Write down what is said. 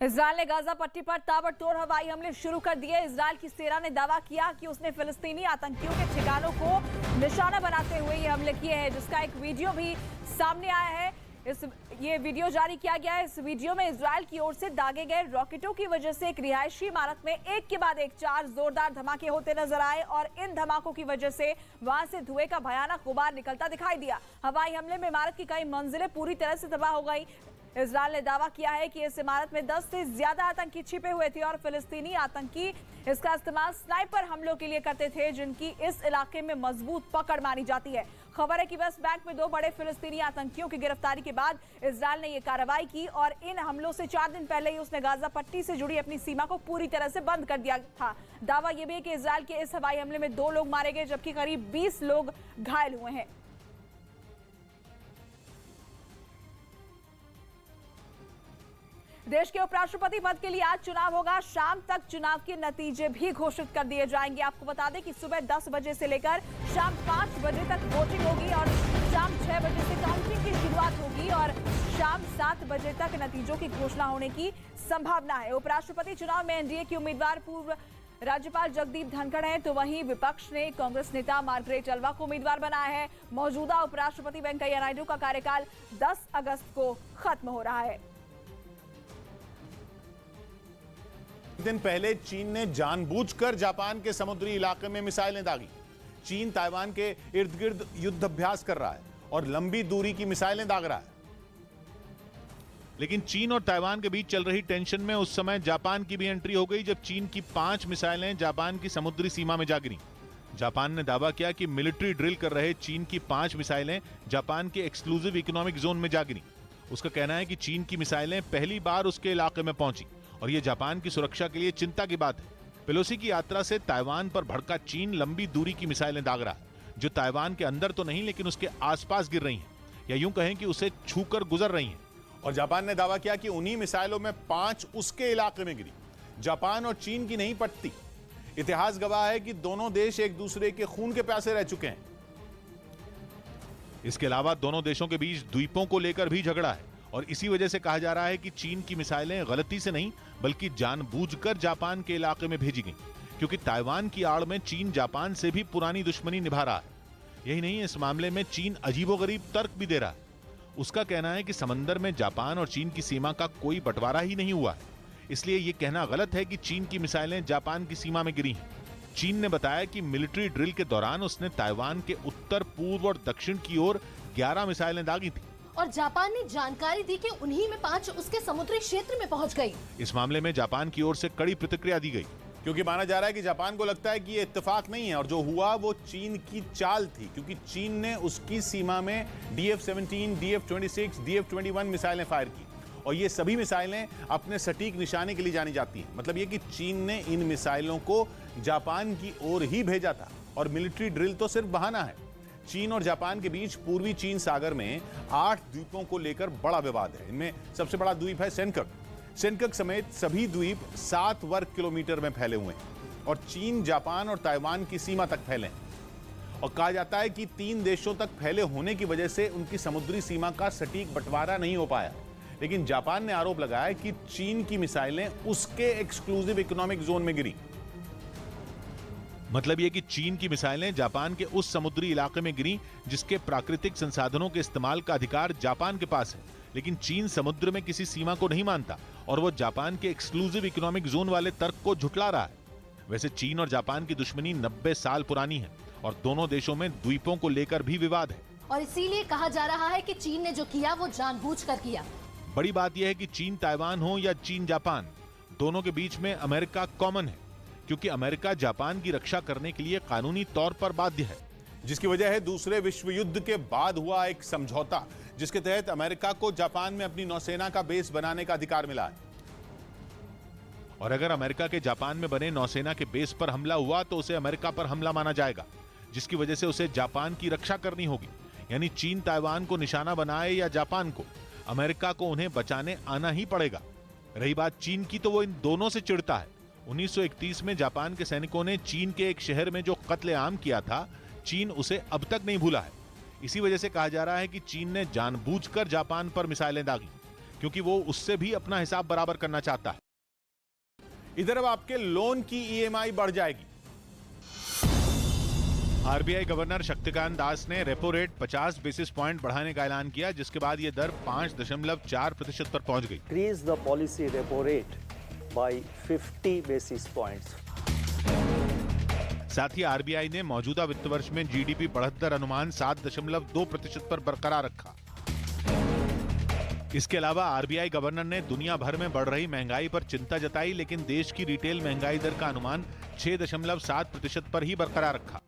Israel ने Gaza पट्टी पर ताबड़तोड़ हवाई हमले शुरू कर दिए। इजरायल की सेना ने दावा किया कि उसने फिलिस्तीनी आतंकियों के ठिकानों को निशाना बनाते हुए ये हमले किए हैं, जिसका एक वीडियो भी सामने आया है। ये वीडियो जारी किया गया है। इस वीडियो में इजरायल की ओर से दागे गए रॉकेटों की वजह से एक रिहायशी इमारत में एक के बाद एक 4 जोरदार धमाके होते नजर आए और इन धमाकों की वजह से वहां से धुएं का भयानक गुबार निकलता दिखाई दिया। हवाई हमले में इमारत की कई मंजिलें पूरी तरह से तबाह हो गई। इजरायल ने दावा किया है कि इस इमारत में 10 से ज्यादा आतंकी छिपे हुए थे और फिलिस्तीनी आतंकी इसका इस्तेमाल स्नाइपर हमलों के लिए करते थे, जिनकी इस इलाके में मजबूत पकड़ मानी जाती है। खबर है कि वेस्ट बैंक में 2 बड़े फिलिस्तीनी आतंकियों की गिरफ्तारी के बाद इजरायल ने यह कार्रवाई की और इन हमलों से 4 दिन पहले ही उसने गाजा पट्टी से जुड़ी अपनी सीमा को पूरी तरह से बंद कर दिया था। दावा यह भी है कि इजरायल के इस हवाई हमले में 2 लोग मारे गए, जबकि करीब 20 लोग घायल हुए हैं। देश के उपराष्ट्रपति पद के लिए आज चुनाव होगा। शाम तक चुनाव के नतीजे भी घोषित कर दिए जाएंगे। आपको बता दें कि सुबह 10 बजे से लेकर शाम 5 बजे तक वोटिंग होगी और शाम 6 बजे से काउंटिंग की शुरुआत होगी और शाम 7 बजे तक नतीजों की घोषणा होने की संभावना है। उपराष्ट्रपति चुनाव में एनडीए की उम्मीदवार पूर्व राज्यपाल जगदीप धनखड़ हैं, तो वहीं विपक्ष ने कांग्रेस नेता मार्गरेट अलवा को उम्मीदवार बनाया है। मौजूदा उपराष्ट्रपति वेंकैया नायडू का कार्यकाल 10 अगस्त को खत्म हो रहा है। दिन पहले चीन ने जानबूझकर जापान के समुद्री इलाके में मिसाइलें दागी। चीन ताइवान के इर्द गिर्द युद्ध अभ्यास कर रहा है और लंबी दूरी की मिसाइलें दाग रहा है। लेकिन चीन और ताइवान के बीच चल रही टेंशन में उस समय जापान की भी एंट्री हो गई, जब चीन की 5 मिसाइलें जापान की समुद्री सीमा में जा गिरी। जापान ने दावा किया कि मिलिट्री ड्रिल कर रहे चीन की 5 मिसाइलें जापान के एक्सक्लूसिव इकोनॉमिक जोन में जा गिरी। उसका कहना है कि चीन की मिसाइलें पहली बार उसके इलाके में पहुंची और यह जापान की सुरक्षा के लिए चिंता की बात है। पेलोसी की यात्रा से ताइवान पर भड़का चीन लंबी दूरी की मिसाइलें दाग रहा है, जो ताइवान के अंदर तो नहीं लेकिन उसके आसपास गिर रही हैं, या यूं कहें कि उसे छूकर गुजर रही हैं। और जापान ने दावा किया कि उन्हीं मिसाइलों में 5 उसके इलाके में गिरी। जापान और चीन की नहीं पटती। इतिहास गवाह है कि दोनों देश एक दूसरे के खून के प्यासे रह चुके हैं। इसके अलावा दोनों देशों के बीच द्वीपों को लेकर भी झगड़ा है और इसी वजह से कहा जा रहा है कि चीन की मिसाइलें गलती से नहीं बल्कि जानबूझकर जापान के इलाके में भेजी गईं, क्योंकि ताइवान की आड़ में चीन जापान से भी पुरानी दुश्मनी निभा रहा है। यही नहीं, इस मामले में चीन अजीबोगरीब तर्क भी दे रहा है। उसका कहना है कि समंदर में जापान और चीन की सीमा का कोई बंटवारा ही नहीं हुआ है, इसलिए यह कहना गलत है कि चीन की मिसाइलें जापान की सीमा में गिरी हैं। चीन ने बताया कि मिलिट्री ड्रिल के दौरान उसने ताइवान के उत्तर, पूर्व और दक्षिण की ओर 11 मिसाइलें दागी थी और जापान ने जानकारी दी कि उन्हीं में 5 उसके समुद्री क्षेत्र में पहुंच गई। इस मामले में जापान की ओर से कड़ी प्रतिक्रिया दी गई, क्योंकि माना जा रहा है कि जापान को लगता है कि ये इत्तेफाक नहीं है और जो हुआ वो चीन की चाल थी, क्योंकि चीन ने उसकी सीमा में DF-17, DF-26, DF-21 मिसाइलें फायर की और ये सभी मिसाइलें अपने सटीक निशाने के लिए जानी जाती हैं। मतलब ये कि चीन ने इन मिसाइलों को जापान की ओर ही भेजा था और मिलिट्री ड्रिल तो सिर्फ बहाना है। चीन और जापान के बीच पूर्वी चीन सागर में 8 द्वीपों को लेकर बड़ा विवाद है। इनमें सबसे बड़ा द्वीप है सेनकक। सेनकक समेत सभी द्वीप 7 वर्ग किलोमीटर में फैले हुए हैं और चीन, जापान और ताइवान की सीमा तक फैले हैं। और कहा जाता है कि 3 देशों तक फैले होने की वजह से उनकी समुद्री सीमा का सटीक बंटवारा नहीं हो पाया। लेकिन जापान ने आरोप लगाया कि चीन की मिसाइलें उसके एक्सक्लूसिव इकोनॉमिक जोन में गिरी। मतलब यह कि चीन की मिसाइलें जापान के उस समुद्री इलाके में गिरी जिसके प्राकृतिक संसाधनों के इस्तेमाल का अधिकार जापान के पास है, लेकिन चीन समुद्र में किसी सीमा को नहीं मानता और वो जापान के एक्सक्लूसिव इकोनॉमिक जोन वाले तर्क को झुटला रहा है। वैसे चीन और जापान की दुश्मनी 90 साल पुरानी है और दोनों देशों में द्वीपों को लेकर भी विवाद है और इसीलिए कहा जा रहा है कि चीन ने जो किया वो जानबूझकर किया। बड़ी बात यह है कि चीन ताइवान हो या चीन जापान, दोनों के बीच में अमेरिका कॉमन है, क्योंकि अमेरिका जापान की रक्षा करने के लिए कानूनी तौर पर बाध्य है। जिसकी वजह है दूसरे विश्व युद्ध के बाद हुआ एक समझौता, जिसके तहत अमेरिका को जापान में अपनी नौसेना का बेस बनाने का अधिकार मिला है। और अगर अमेरिका के जापान में बने नौसेना के बेस पर हमला हुआ तो उसे अमेरिका पर हमला माना जाएगा, जिसकी वजह से उसे जापान की रक्षा करनी होगी। यानी चीन ताइवान को निशाना बनाए या जापान को, अमेरिका को उन्हें बचाने आना ही पड़ेगा। रही बात चीन की, तो वो इन दोनों से चिढ़ता है। 1931 में जापान के सैनिकों ने चीन के एक शहर में जो कत्लेआम किया था, चीन उसे अब तक नहीं भूला है। इसी वजह से कहा जा रहा है कि चीन ने जानबूझकर जापान पर मिसाइलें दागी। क्योंकि वो उससे भी अपना हिसाब बराबर करना चाहता है। इधर अब आपके लोन की ईएमआई बढ़ जाएगी। आरबीआई गवर्नर शक्तिकांत दास ने रेपो रेट 50 बेसिस पॉइंट बढ़ाने का ऐलान किया, जिसके बाद यह दर 5.4% पर पहुंच गई। Increase the policy repo rate by 50 basis points. साथ ही आरबीआई ने मौजूदा वित्त वर्ष में जीडीपी बढ़त दर अनुमान 7.2% पर बरकरार रखा। इसके अलावा आरबीआई गवर्नर ने दुनिया भर में बढ़ रही महंगाई पर चिंता जताई, लेकिन देश की रिटेल महंगाई दर का अनुमान 6.7% पर ही बरकरार रखा।